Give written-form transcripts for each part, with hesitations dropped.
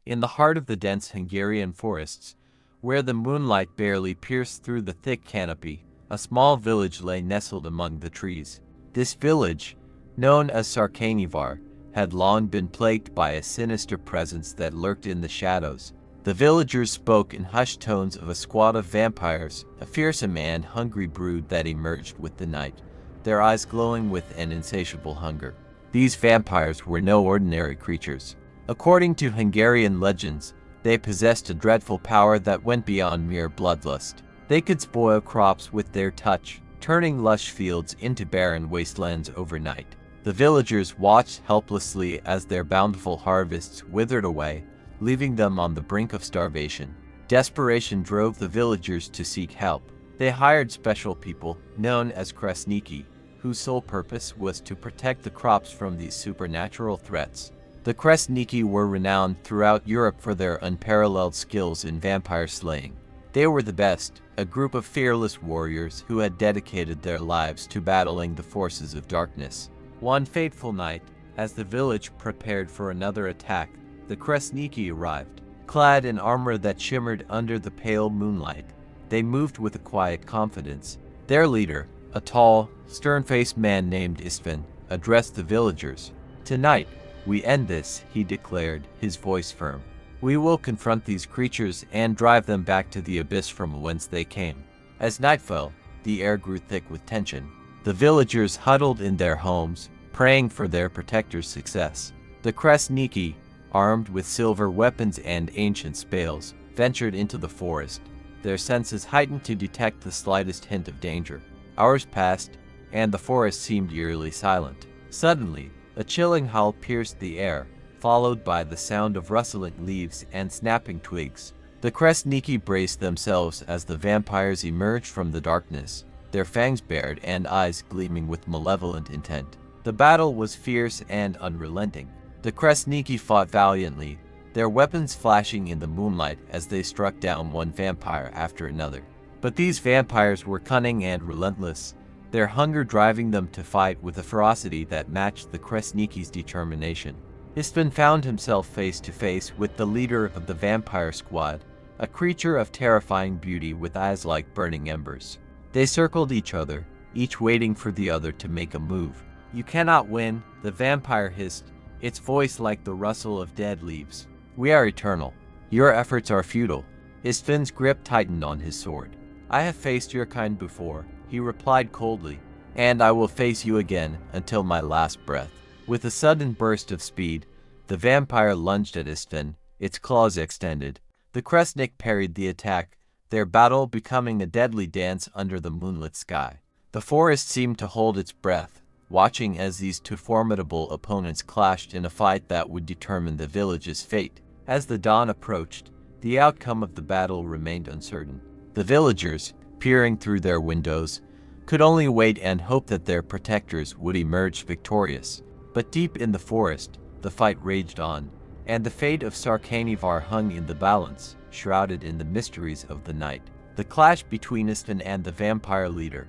In the heart of the dense Hungarian forests, where the moonlight barely pierced through the thick canopy, a small village lay nestled among the trees. This village, known as Sarkanyvar, had long been plagued by a sinister presence that lurked in the shadows. The villagers spoke in hushed tones of a squad of vampires, a fearsome and hungry brood that emerged with the night, their eyes glowing with an insatiable hunger. These vampires were no ordinary creatures. According to Hungarian legends, they possessed a dreadful power that went beyond mere bloodlust. They could spoil crops with their touch, turning lush fields into barren wastelands overnight. The villagers watched helplessly as their bountiful harvests withered away, leaving them on the brink of starvation. Desperation drove the villagers to seek help. They hired special people, known as kresniki, whose sole purpose was to protect the crops from these supernatural threats. The kresniki were renowned throughout Europe for their unparalleled skills in vampire slaying. They were the best, a group of fearless warriors who had dedicated their lives to battling the forces of darkness. One fateful night, as the village prepared for another attack, the kresniki arrived. Clad in armor that shimmered under the pale moonlight, they moved with a quiet confidence. Their leader, a tall, stern-faced man named Istvan, addressed the villagers. "Tonight, we end this," he declared, his voice firm. "We will confront these creatures and drive them back to the abyss from whence they came." As night fell, the air grew thick with tension. The villagers huddled in their homes, praying for their protector's success. The kresniki, armed with silver weapons and ancient spells, ventured into the forest, their senses heightened to detect the slightest hint of danger. Hours passed, and the forest seemed eerily silent. Suddenly, a chilling howl pierced the air, followed by the sound of rustling leaves and snapping twigs. The kresniki braced themselves as the vampires emerged from the darkness, their fangs bared and eyes gleaming with malevolent intent. The battle was fierce and unrelenting. The kresniki fought valiantly, their weapons flashing in the moonlight as they struck down one vampire after another. But these vampires were cunning and relentless, their hunger driving them to fight with a ferocity that matched the kresniki's determination. Istvan found himself face to face with the leader of the vampire squad, a creature of terrifying beauty with eyes like burning embers. They circled each other, each waiting for the other to make a move. "You cannot win," the vampire hissed, its voice like the rustle of dead leaves. "We are eternal. Your efforts are futile." Istvan's grip tightened on his sword. "I have faced your kind before," he replied coldly, "and I will face you again until my last breath." With a sudden burst of speed, the vampire lunged at Istvan, its claws extended. The kresnik parried the attack, their battle becoming a deadly dance under the moonlit sky. The forest seemed to hold its breath, watching as these two formidable opponents clashed in a fight that would determine the village's fate. As the dawn approached, the outcome of the battle remained uncertain. The villagers, peering through their windows, could only wait and hope that their protectors would emerge victorious. But deep in the forest, the fight raged on, and the fate of Sarkanyvar hung in the balance, shrouded in the mysteries of the night. The clash between Istvan and the vampire leader,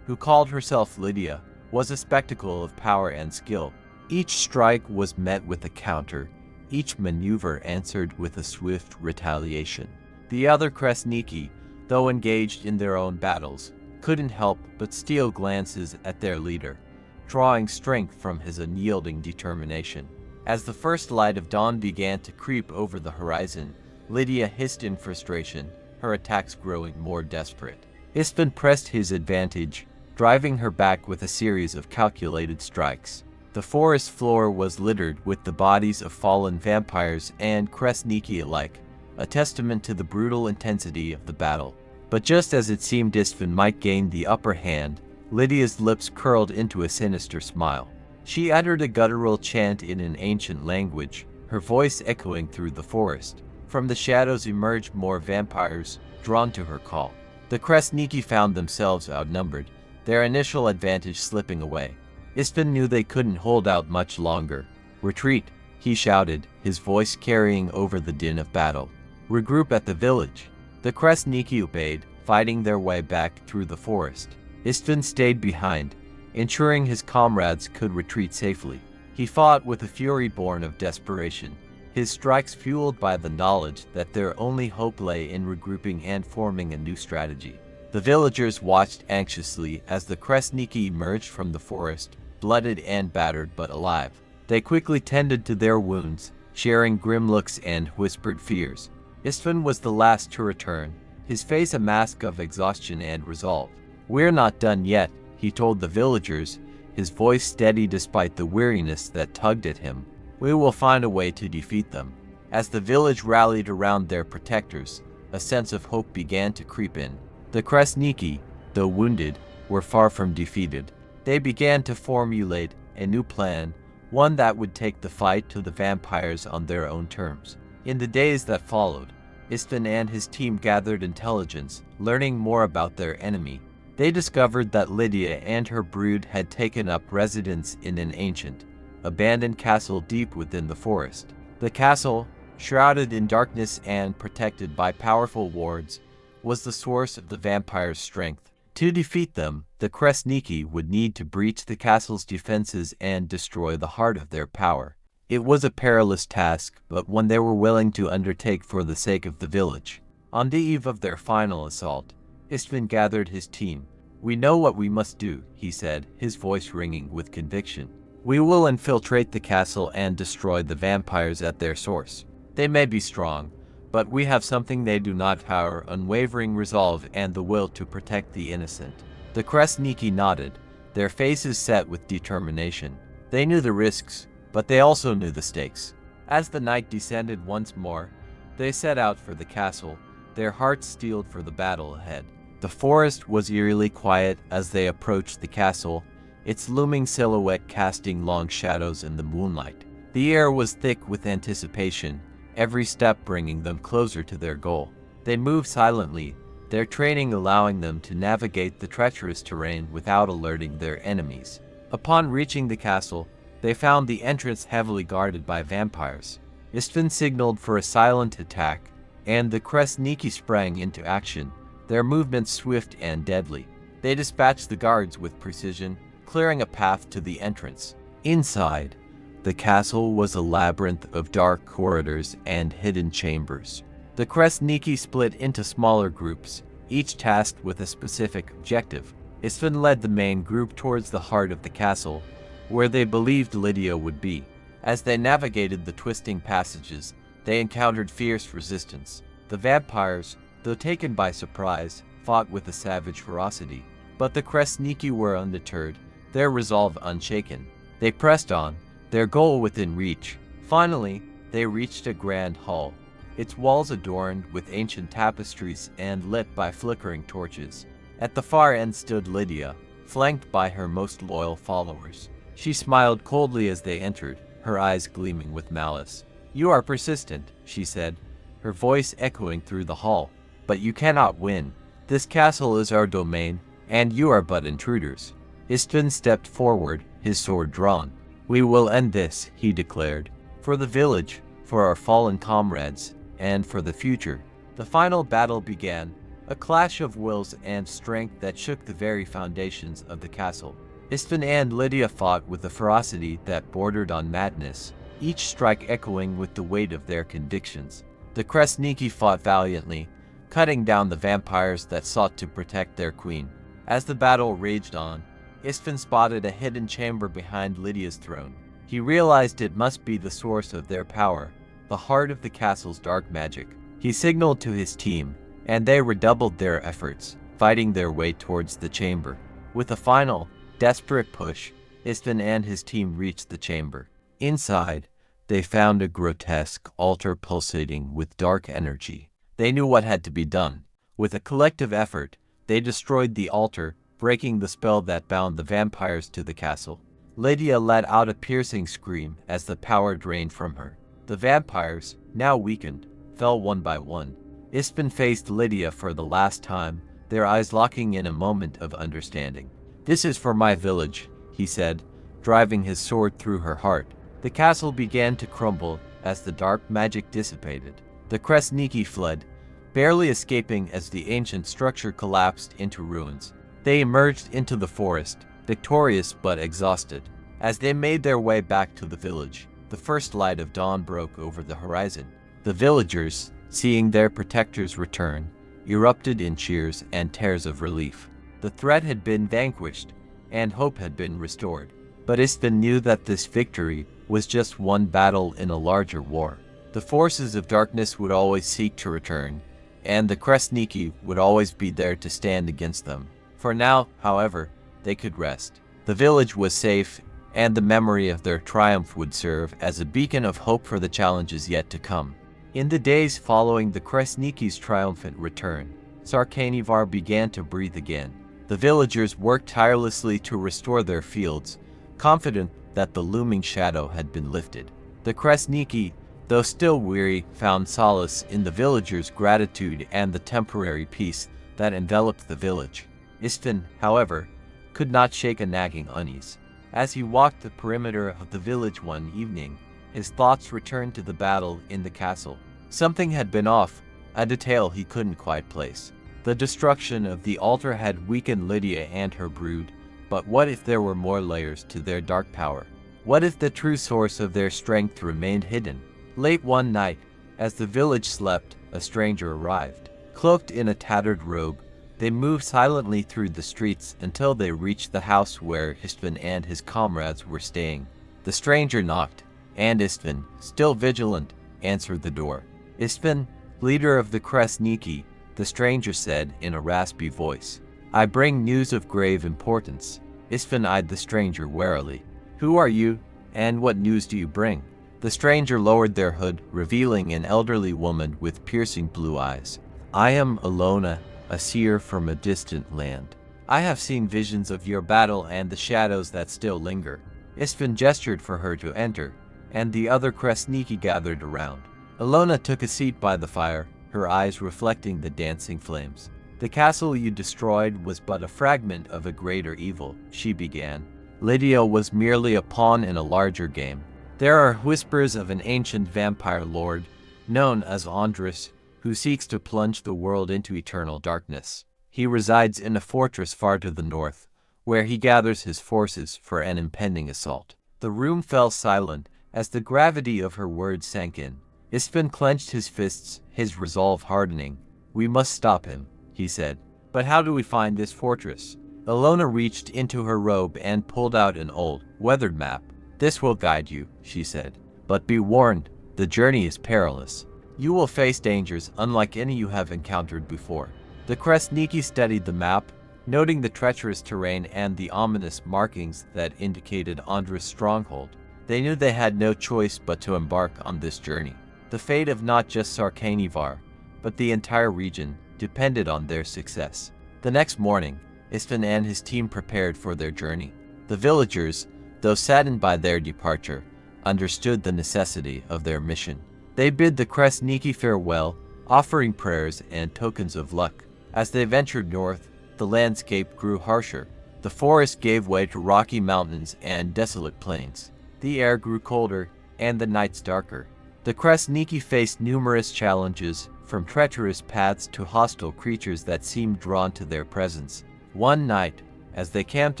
who called herself Lydia, was a spectacle of power and skill. Each strike was met with a counter, each maneuver answered with a swift retaliation. The other kresniki, though engaged in their own battles, couldn't help but steal glances at their leader, drawing strength from his unyielding determination. As the first light of dawn began to creep over the horizon, Lydia hissed in frustration, her attacks growing more desperate. Istvan pressed his advantage, driving her back with a series of calculated strikes. The forest floor was littered with the bodies of fallen vampires and kresniki alike, a testament to the brutal intensity of the battle. But just as it seemed Istvan might gain the upper hand, Lydia's lips curled into a sinister smile. She uttered a guttural chant in an ancient language, her voice echoing through the forest. From the shadows emerged more vampires, drawn to her call. The kresniki found themselves outnumbered, their initial advantage slipping away. Istvan knew they couldn't hold out much longer. "Retreat," he shouted, his voice carrying over the din of battle. "Regroup at the village." The kresniki obeyed, fighting their way back through the forest. Istvan stayed behind, ensuring his comrades could retreat safely. He fought with a fury born of desperation, his strikes fueled by the knowledge that their only hope lay in regrouping and forming a new strategy. The villagers watched anxiously as the Kresniki emerged from the forest, blooded and battered but alive. They quickly tended to their wounds, sharing grim looks and whispered fears. Istvan was the last to return, his face a mask of exhaustion and resolve. "We're not done yet," he told the villagers, his voice steady despite the weariness that tugged at him. "We will find a way to defeat them." As the village rallied around their protectors, a sense of hope began to creep in. The Kresniki, though wounded, were far from defeated. They began to formulate a new plan, one that would take the fight to the vampires on their own terms. In the days that followed, Istvan and his team gathered intelligence, learning more about their enemy. They discovered that Lydia and her brood had taken up residence in an ancient, abandoned castle deep within the forest. The castle, shrouded in darkness and protected by powerful wards, was the source of the vampires' strength. To defeat them, the Kresniki would need to breach the castle's defenses and destroy the heart of their power. It was a perilous task, but one they were willing to undertake for the sake of the village. On the eve of their final assault, Istvan gathered his team. "We know what we must do," he said, his voice ringing with conviction. "We will infiltrate the castle and destroy the vampires at their source. They may be strong, but we have something they do not: power, unwavering resolve, and the will to protect the innocent." The Kresniki nodded, their faces set with determination. They knew the risks, but they also knew the stakes. As the night descended once more, they set out for the castle, their hearts steeled for the battle ahead. The forest was eerily quiet as they approached the castle, its looming silhouette casting long shadows in the moonlight. The air was thick with anticipation, every step bringing them closer to their goal. They moved silently, their training allowing them to navigate the treacherous terrain without alerting their enemies. Upon reaching the castle, they found the entrance heavily guarded by vampires. Istvan signaled for a silent attack, and the Kresniki sprang into action, their movements swift and deadly. They dispatched the guards with precision, clearing a path to the entrance. Inside, the castle was a labyrinth of dark corridors and hidden chambers. The Kresniki split into smaller groups, each tasked with a specific objective. Istvan led the main group towards the heart of the castle, where they believed Lydia would be. As they navigated the twisting passages, they encountered fierce resistance. The vampires, though taken by surprise, fought with a savage ferocity. But the Kresniki were undeterred, their resolve unshaken. They pressed on, their goal within reach. Finally, they reached a grand hall, its walls adorned with ancient tapestries and lit by flickering torches. At the far end stood Lydia, flanked by her most loyal followers. She smiled coldly as they entered, her eyes gleaming with malice. "You are persistent," she said, her voice echoing through the hall. "But you cannot win. This castle is our domain, and you are but intruders." Istvan stepped forward, his sword drawn. "We will end this," he declared, "for the village, for our fallen comrades, and for the future." The final battle began, a clash of wills and strength that shook the very foundations of the castle. Istvan and Lydia fought with a ferocity that bordered on madness, each strike echoing with the weight of their convictions. The Kresniki fought valiantly, cutting down the vampires that sought to protect their queen. As the battle raged on, Istvan spotted a hidden chamber behind Lydia's throne. He realized it must be the source of their power, the heart of the castle's dark magic. He signaled to his team, and they redoubled their efforts, fighting their way towards the chamber. With a final, desperate push, Istvan and his team reached the chamber. Inside, they found a grotesque altar pulsating with dark energy. They knew what had to be done. With a collective effort, they destroyed the altar, breaking the spell that bound the vampires to the castle. Lydia let out a piercing scream as the power drained from her. The vampires, now weakened, fell one by one. Istvan faced Lydia for the last time, their eyes locking in a moment of understanding. "This is for my village," he said, driving his sword through her heart. The castle began to crumble as the dark magic dissipated. The Kresniki fled, barely escaping as the ancient structure collapsed into ruins. They emerged into the forest, victorious but exhausted. As they made their way back to the village, the first light of dawn broke over the horizon. The villagers, seeing their protectors return, erupted in cheers and tears of relief. The threat had been vanquished, and hope had been restored. But Istvan knew that this victory was just one battle in a larger war. The forces of darkness would always seek to return, and the Kresniki would always be there to stand against them. For now, however, they could rest. The village was safe, and the memory of their triumph would serve as a beacon of hope for the challenges yet to come. In the days following the Kresniki's triumphant return, Sarkanivar began to breathe again. The villagers worked tirelessly to restore their fields, confident that the looming shadow had been lifted. The Kresniki, though still weary, found solace in the villagers' gratitude and the temporary peace that enveloped the village. Istvan, however, could not shake a nagging unease. As he walked the perimeter of the village one evening, his thoughts returned to the battle in the castle. Something had been off, a detail he couldn't quite place. The destruction of the altar had weakened Lydia and her brood, but what if there were more layers to their dark power? What if the true source of their strength remained hidden? Late one night, as the village slept, a stranger arrived. Cloaked in a tattered robe, they moved silently through the streets until they reached the house where Istvan and his comrades were staying. The stranger knocked, and Istvan, still vigilant, answered the door. "Istvan, leader of the Kresniki," the stranger said in a raspy voice. "I bring news of grave importance." Istvan eyed the stranger warily. "Who are you, and what news do you bring?" The stranger lowered their hood, revealing an elderly woman with piercing blue eyes. "I am Alona, a seer from a distant land. I have seen visions of your battle and the shadows that still linger." Istvan gestured for her to enter, and the other Kresniki gathered around. Alona took a seat by the fire, her eyes reflecting the dancing flames. "The castle you destroyed was but a fragment of a greater evil," she began. "Lydia was merely a pawn in a larger game. There are whispers of an ancient vampire lord, known as Andris, who seeks to plunge the world into eternal darkness. He resides in a fortress far to the north, where he gathers his forces for an impending assault." The room fell silent as the gravity of her words sank in. Istvan clenched his fists, his resolve hardening. "We must stop him," he said. "But how do we find this fortress?" Alona reached into her robe and pulled out an old, weathered map. "This will guide you," she said. "But be warned, the journey is perilous. You will face dangers unlike any you have encountered before." The Kresniki studied the map, noting the treacherous terrain and the ominous markings that indicated Andris' stronghold. They knew they had no choice but to embark on this journey. The fate of not just Sarkanivar, but the entire region, depended on their success. The next morning, Istvan and his team prepared for their journey. The villagers, though saddened by their departure, understood the necessity of their mission. They bid the Kresniki farewell, offering prayers and tokens of luck. As they ventured north, the landscape grew harsher. The forest gave way to rocky mountains and desolate plains. The air grew colder, and the nights darker. The Kresniki faced numerous challenges, from treacherous paths to hostile creatures that seemed drawn to their presence. One night, as they camped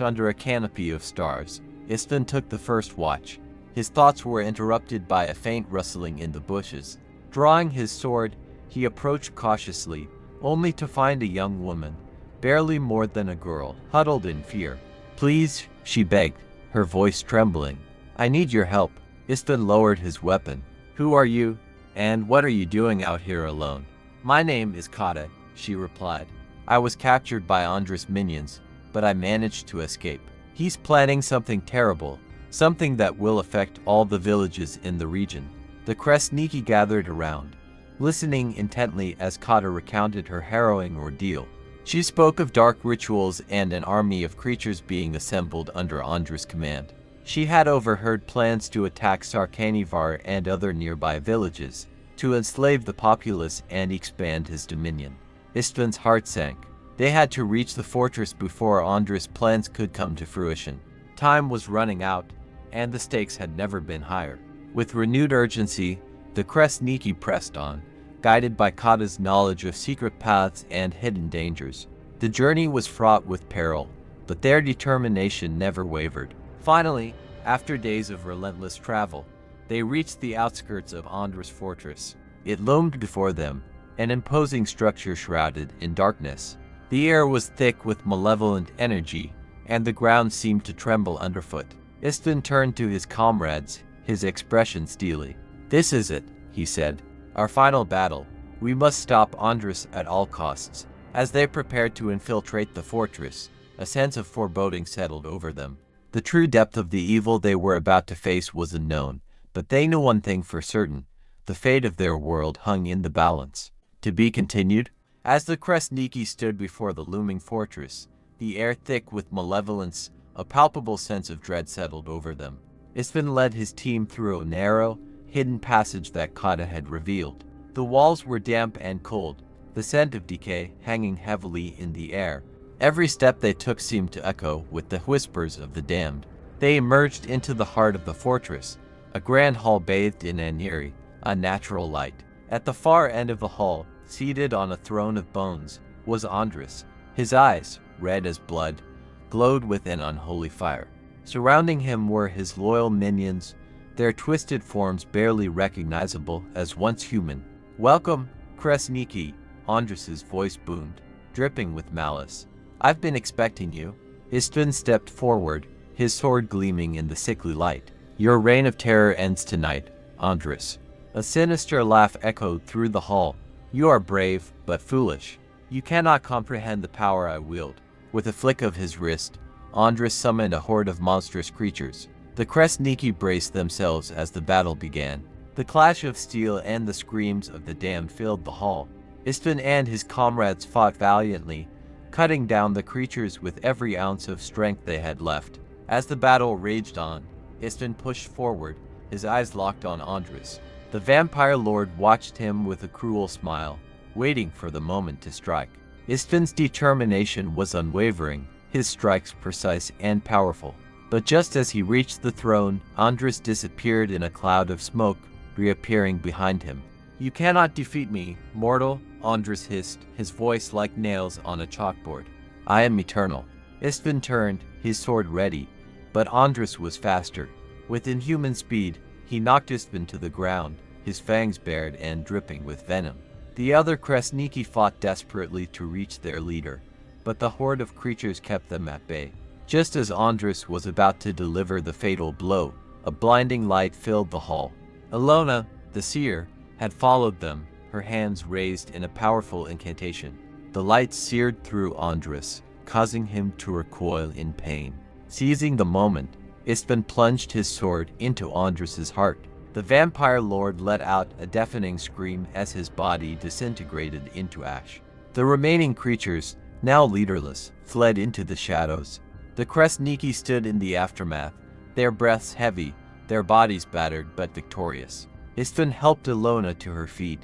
under a canopy of stars, Istvan took the first watch. His thoughts were interrupted by a faint rustling in the bushes. Drawing his sword, he approached cautiously, only to find a young woman, barely more than a girl, huddled in fear. "Please," she begged, her voice trembling. "I need your help." Istvan lowered his weapon. "Who are you, and what are you doing out here alone?" "My name is Kata," she replied. "I was captured by Andris' minions, but I managed to escape. He's planning something terrible, something that will affect all the villages in the region." The Kresniki gathered around, listening intently as Kata recounted her harrowing ordeal. She spoke of dark rituals and an army of creatures being assembled under Andris' command. She had overheard plans to attack Sarkanivar and other nearby villages, to enslave the populace and expand his dominion. Istvan's heart sank. They had to reach the fortress before Andris' plans could come to fruition. Time was running out, and the stakes had never been higher. With renewed urgency, the Kresniki pressed on, guided by Kata's knowledge of secret paths and hidden dangers. The journey was fraught with peril, but their determination never wavered. Finally, after days of relentless travel, They reached the outskirts of Andras' fortress. It loomed before them, an imposing structure shrouded in darkness. The air was thick with malevolent energy, and the ground seemed to tremble underfoot. Istvan turned to his comrades, his expression steely. "This is it," he said. "Our final battle. We must stop Andras at all costs." As they prepared to infiltrate the fortress, a sense of foreboding settled over them. The true depth of the evil they were about to face was unknown, but they knew one thing for certain: the fate of their world hung in the balance. To be continued? As the Kresniki stood before the looming fortress, the air thick with malevolence, a palpable sense of dread settled over them. Istvan led his team through a narrow, hidden passage that Kata had revealed. The walls were damp and cold, the scent of decay hanging heavily in the air. Every step they took seemed to echo with the whispers of the damned. They emerged into the heart of the fortress, a grand hall bathed in an eerie, unnatural light. At the far end of the hall, seated on a throne of bones, was Andras. His eyes, red as blood, glowed with an unholy fire. Surrounding him were his loyal minions, their twisted forms barely recognizable as once human. "Welcome, Kresniki," Andras's voice boomed, dripping with malice. "I've been expecting you." Istvan stepped forward, his sword gleaming in the sickly light. "Your reign of terror ends tonight, Andras." A sinister laugh echoed through the hall. "You are brave, but foolish. You cannot comprehend the power I wield." With a flick of his wrist, Andras summoned a horde of monstrous creatures. The Kresniki braced themselves as the battle began. The clash of steel and the screams of the damned filled the hall. Istvan and his comrades fought valiantly, cutting down the creatures with every ounce of strength they had left. As the battle raged on, Istvan pushed forward, his eyes locked on Andras. The vampire lord watched him with a cruel smile, waiting for the moment to strike. Istvan's determination was unwavering, his strikes precise and powerful. But just as he reached the throne, Andras disappeared in a cloud of smoke, reappearing behind him. "You cannot defeat me, mortal," Andras hissed, his voice like nails on a chalkboard. "I am eternal." Istvan turned, his sword ready, but Andras was faster. With inhuman speed, he knocked Istvan to the ground, his fangs bared and dripping with venom. The other Kresniki fought desperately to reach their leader, but the horde of creatures kept them at bay. Just as Andras was about to deliver the fatal blow, a blinding light filled the hall. Ilona, the seer, had followed them, her hands raised in a powerful incantation. The light seared through Andras, causing him to recoil in pain. Seizing the moment, Istvan plunged his sword into Andras's heart. The vampire lord let out a deafening scream as his body disintegrated into ash. The remaining creatures, now leaderless, fled into the shadows. The Kresniki stood in the aftermath, their breaths heavy, their bodies battered but victorious. Istvan helped Ilona to her feet,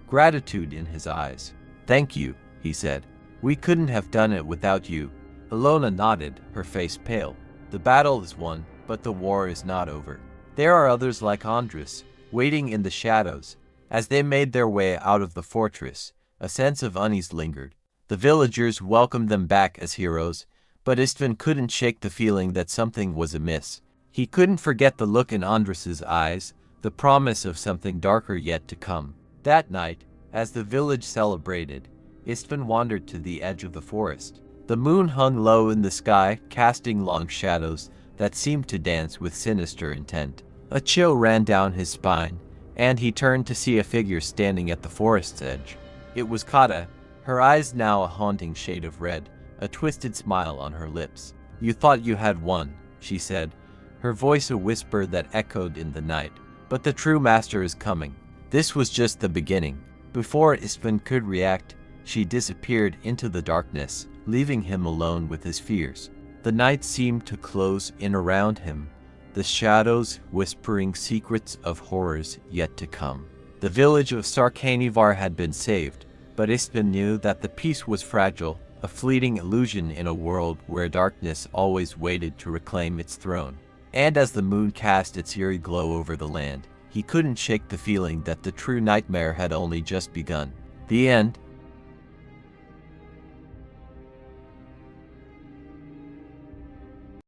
gratitude in his eyes. "Thank you," he said. "We couldn't have done it without you." Ilona nodded, her face pale. "The battle is won, but the war is not over. There are others like Andras, waiting in the shadows." As they made their way out of the fortress, a sense of unease lingered. The villagers welcomed them back as heroes, but Istvan couldn't shake the feeling that something was amiss. He couldn't forget the look in Andras's eyes, the promise of something darker yet to come. That night, as the village celebrated, Istvan wandered to the edge of the forest. The moon hung low in the sky, casting long shadows that seemed to dance with sinister intent. A chill ran down his spine, and he turned to see a figure standing at the forest's edge. It was Kata, her eyes now a haunting shade of red, a twisted smile on her lips. "You thought you had won," she said, her voice a whisper that echoed in the night. "But the true master is coming." This was just the beginning. Before Istvan could react, she disappeared into the darkness, leaving him alone with his fears. The night seemed to close in around him, the shadows whispering secrets of horrors yet to come. The village of Sarkanivar had been saved, but Istvan knew that the peace was fragile, a fleeting illusion in a world where darkness always waited to reclaim its throne. And as the moon cast its eerie glow over the land, he couldn't shake the feeling that the true nightmare had only just begun. The end,